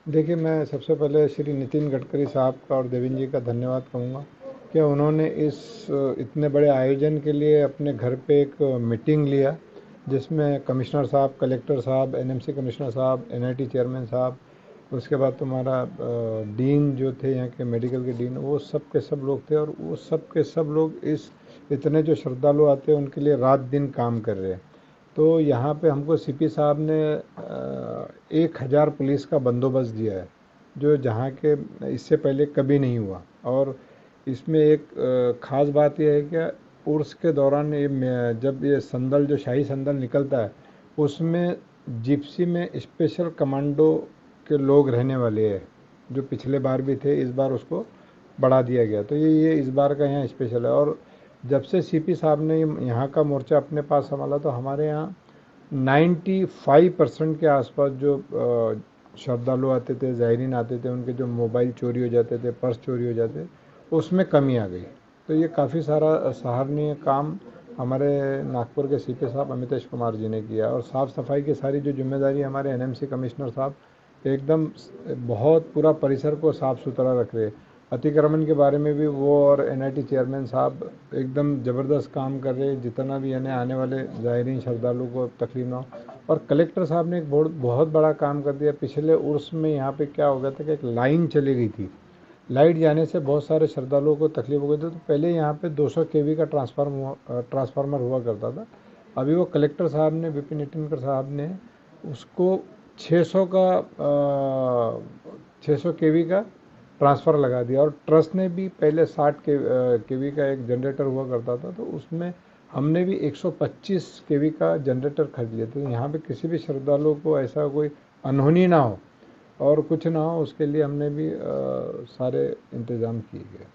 देखिए, मैं सबसे पहले श्री नितिन गडकरी साहब का और देवेंद्र जी का धन्यवाद कहूँगा कि उन्होंने इस इतने बड़े आयोजन के लिए अपने घर पे एक मीटिंग लिया, जिसमें कमिश्नर साहब, कलेक्टर साहब, एनएमसी कमिश्नर साहब, एनआईटी चेयरमैन साहब, उसके बाद तुम्हारा डीन जो थे यहाँ के मेडिकल के डीन, वो सब के सब लोग थे। और वो सब के सब लोग इस इतने जो श्रद्धालु आते हैं उनके लिए रात दिन काम कर रहे हैं। तो यहाँ पे हमको सीपी साहब ने 1,000 पुलिस का बंदोबस्त दिया है, जो जहाँ के इससे पहले कभी नहीं हुआ। और इसमें एक ख़ास बात यह है कि उर्स के दौरान जब ये संदल, जो शाही संदल निकलता है, उसमें जिप्सी में स्पेशल कमांडो के लोग रहने वाले हैं, जो पिछले बार भी थे, इस बार उसको बढ़ा दिया गया। तो ये इस बार का यहाँ स्पेशल है। और जब से सीपी साहब ने यहाँ का मोर्चा अपने पास संभाला, तो हमारे यहाँ 95% के आसपास जो श्रद्धालु आते थे, ज़ायरीन आते थे, उनके जो मोबाइल चोरी हो जाते थे, पर्स चोरी हो जाते, उसमें कमी आ गई। तो ये काफ़ी सारा सराहनीय काम हमारे नागपुर के सीपी साहब अमितेश कुमार जी ने किया। और साफ़ सफाई की सारी जो जिम्मेदारी हमारे एनएमसी कमिश्नर साहब एकदम बहुत पूरा परिसर को साफ़ सुथरा रख रहे। अतिक्रमण के बारे में भी वो और एनआईटी चेयरमैन साहब एकदम ज़बरदस्त काम कर रहे हैं, जितना भी यानी आने वाले ज़ायरीन श्रद्धालु को तकलीफ ना हो। और कलेक्टर साहब ने एक बहुत बहुत बड़ा काम कर दिया। पिछले उर्स में यहाँ पे क्या हो गया था कि एक लाइन चली गई थी, लाइट जाने से बहुत सारे श्रद्धालुओं को तकलीफ हो गई थी। तो पहले यहाँ पे 200 केवी का ट्रांसफार्मर हुआ करता था। अभी वो कलेक्टर साहब ने, विपिन ईटनकर साहब ने उसको 600 का 600 केवी का ट्रांसफ़र लगा दिया। और ट्रस्ट ने भी पहले 60 केवी का एक जनरेटर हुआ करता था, तो उसमें हमने भी 125 केवी का जनरेटर खरीद लिया। तो यहाँ पे किसी भी श्रद्धालु को ऐसा कोई अनहोनी ना हो और कुछ ना हो, उसके लिए हमने भी सारे इंतज़ाम किए गए।